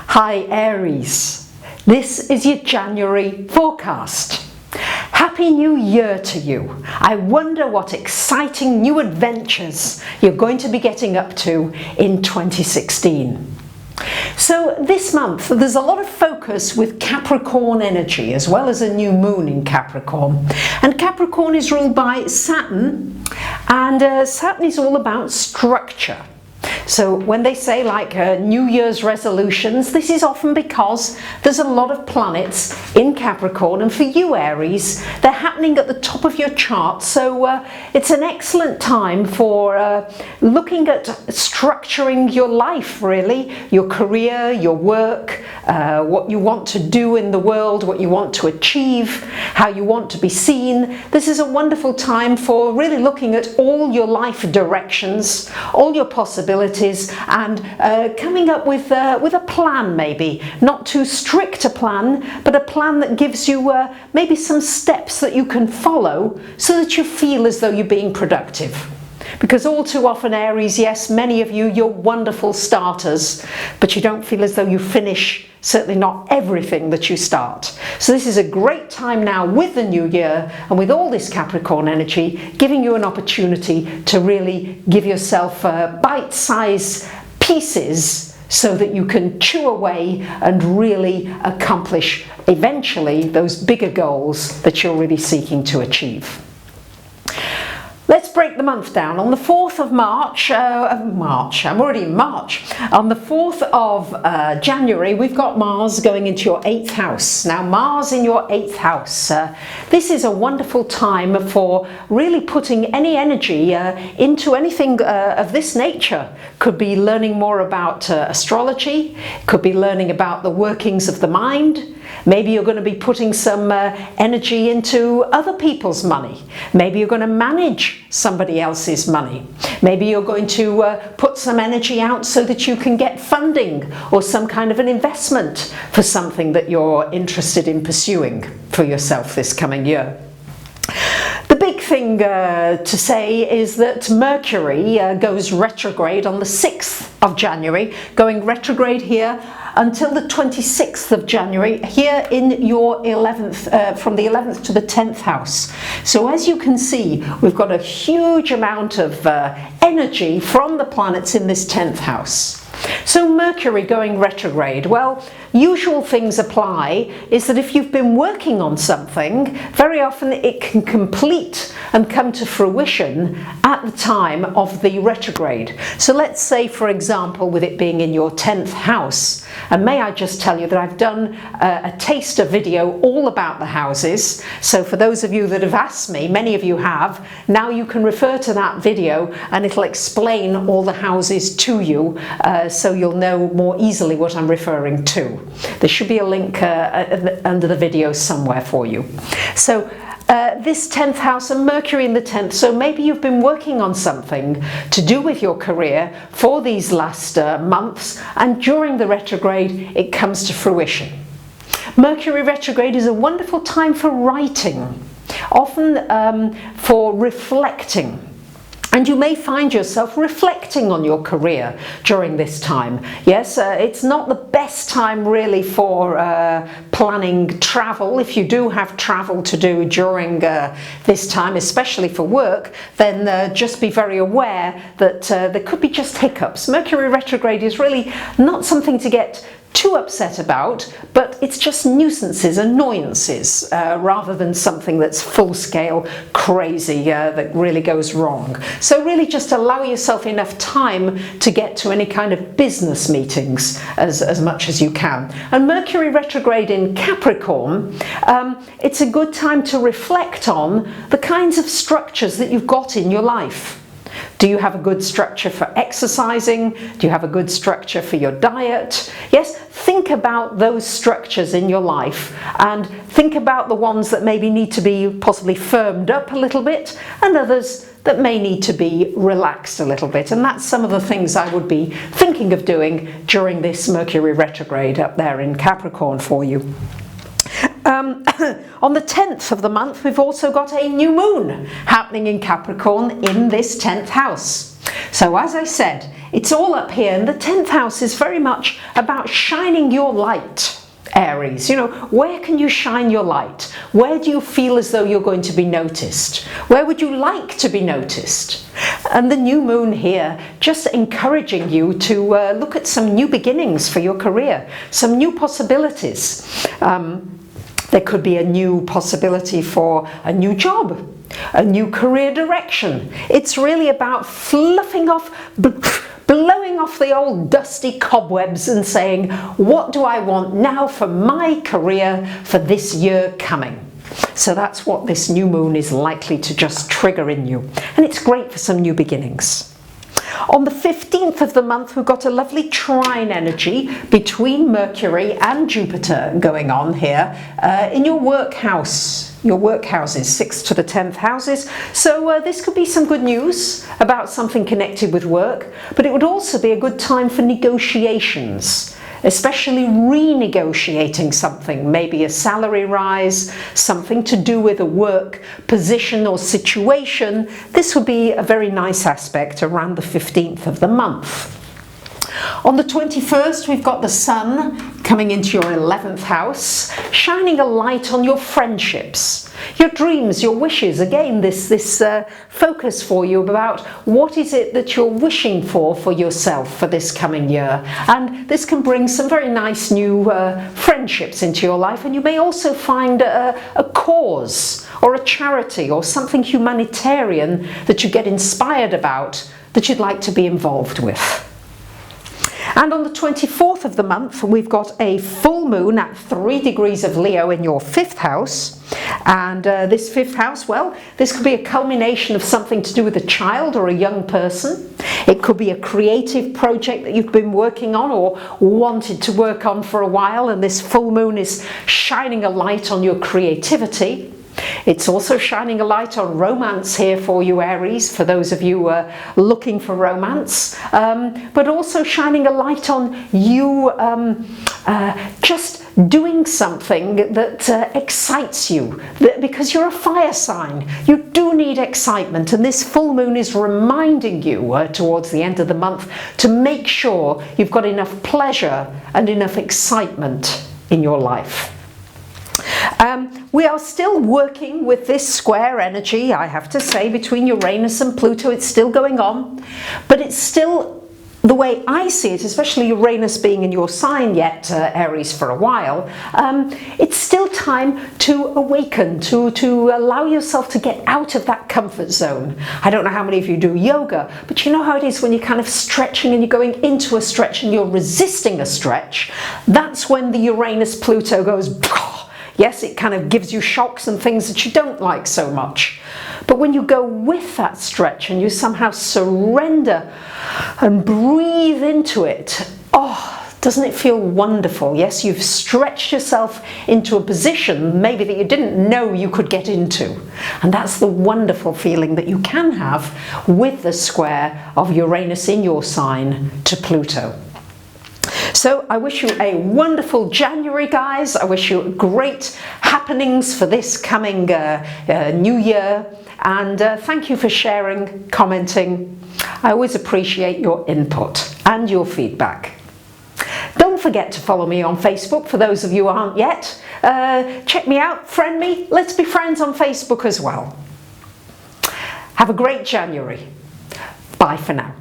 Hi Aries, this is your January forecast. Happy New Year to you. I wonder what exciting new adventures you're going to be getting up to in 2016. So this month there's a lot of focus with Capricorn energy as well as a new moon in Capricorn. And Capricorn is ruled by Saturn, and Saturn is all about structure. So when they say like New Year's resolutions, this is often because there's a lot of planets in Capricorn, and for you Aries, they're happening at the top of your chart. So it's an excellent time for looking at structuring your life, really, your career, your work, what you want to do in the world, what you want to achieve, how you want to be seen. This is a wonderful time for really looking at all your life directions, all your possibilities, and coming up with a plan, maybe not too strict a plan, but a plan that gives you maybe some steps that you can follow so that you feel as though you're being productive. Because all too often Aries, yes, many of you, you're wonderful starters, but you don't feel as though you finish, certainly not everything that you start. So this is a great time now with the new year and with all this Capricorn energy, giving you an opportunity to really give yourself bite-sized pieces so that you can chew away and really accomplish eventually those bigger goals that you're really seeking to achieve. Let's break the month down. On the 4th of March, I'm already in March. On the 4th of January, we've got Mars going into your 8th house. Now, Mars in your 8th house, this is a wonderful time for really putting any energy into anything of this nature. Could be learning more about astrology, could be learning about the workings of the mind. Maybe you're going to be putting some energy into other people's money. Maybe you're going to manage somebody else's money. Maybe you're going to put some energy out so that you can get funding or some kind of an investment for something that you're interested in pursuing for yourself this coming year. The big thing to say is that Mercury goes retrograde on the 6th of January, going retrograde here until the 26th of January, here in your 11th, from the 11th to the 10th house. So as you can see, we've got a huge amount of energy from the planets in this 10th house. So Mercury going retrograde, well, usual things apply is that if you've been working on something, very often it can complete and come to fruition at the time of the retrograde. So let's say, for example, with it being in your 10th house, and may I just tell you that I've done a taster video all about the houses. So for those of you that have asked me, many of you have, now you can refer to that video and it'll explain all the houses to you, so you'll know more easily what I'm referring to. There should be a link under the video somewhere for you. So this 10th house and Mercury in the 10th, so maybe you've been working on something to do with your career for these last months, and during the retrograde it comes to fruition. Mercury retrograde is a wonderful time for writing, often for reflecting. And you may find yourself reflecting on your career during this time. Yes, it's not the best time really for planning travel. If you do have travel to do during this time, especially for work, then just be very aware that there could be just hiccups. Mercury retrograde is really not something to get too upset about, but it's just nuisances, annoyances, rather than something that's full-scale crazy that really goes wrong. So really just allow yourself enough time to get to any kind of business meetings as much as you can. And Mercury retrograde in Capricorn, it's a good time to reflect on the kinds of structures that you've got in your life. Do you have a good structure for exercising? Do you have a good structure for your diet? Yes, think about those structures in your life and think about the ones that maybe need to be possibly firmed up a little bit and others that may need to be relaxed a little bit. And that's some of the things I would be thinking of doing during this Mercury retrograde up there in Capricorn for you. On the 10th of the month, we've also got a new moon happening in Capricorn in this 10th house. So as I said, it's all up here, and the 10th house is very much about shining your light, Aries. You know, where can you shine your light? Where do you feel as though you're going to be noticed? Where would you like to be noticed? And the new moon here just encouraging you to look at some new beginnings for your career, some new possibilities. There could be a new possibility for a new job, a new career direction. It's really about fluffing off, blowing off the old dusty cobwebs and saying, what do I want now for my career for this year coming? So that's what this new moon is likely to just trigger in you. And it's great for some new beginnings. On the 15th of the month, we've got a lovely trine energy between Mercury and Jupiter going on here in your work house. Your work houses, 6th to the 10th houses. So this could be some good news about something connected with work, but it would also be a good time for negotiations, especially renegotiating something, maybe a salary rise, something to do with a work position or situation. This would be a very nice aspect around the 15th of the month. On the 21st, we've got the Sun coming into your 11th house, shining a light on your friendships, your dreams, your wishes. Again, this focus for you about what is it that you're wishing for yourself for this coming year. And this can bring some very nice new friendships into your life. And you may also find a cause or a charity or something humanitarian that you get inspired about that you'd like to be involved with. And on the 24th of the month, we've got a full moon at 3 degrees of Leo in your 5th house. And this 5th house, well, this could be a culmination of something to do with a child or a young person. It could be a creative project that you've been working on or wanted to work on for a while, and this full moon is shining a light on your creativity. It's also shining a light on romance here for you, Aries, for those of you looking for romance, but also shining a light on you just doing something that excites you, because you're a fire sign. You do need excitement, and this full moon is reminding you towards the end of the month to make sure you've got enough pleasure and enough excitement in your life. We are still working with this square energy, I have to say, between Uranus and Pluto. It's still going on, but it's still, the way I see it, especially Uranus being in your sign yet, Aries, for a while, it's still time to awaken, to allow yourself to get out of that comfort zone. I don't know how many of you do yoga, but you know how it is when you're kind of stretching and you're going into a stretch and you're resisting a stretch. That's when the Uranus-Pluto goes, yes, it kind of gives you shocks and things that you don't like so much. But when you go with that stretch and you somehow surrender and breathe into it, oh, doesn't it feel wonderful? Yes, you've stretched yourself into a position maybe that you didn't know you could get into. And that's the wonderful feeling that you can have with the square of Uranus in your sign to Pluto. So I wish you a wonderful January, guys. I wish you great happenings for this coming new year. And thank you for sharing, commenting. I always appreciate your input and your feedback. Don't forget to follow me on Facebook for those of you who aren't yet. Check me out, friend me. Let's be friends on Facebook as well. Have a great January. Bye for now.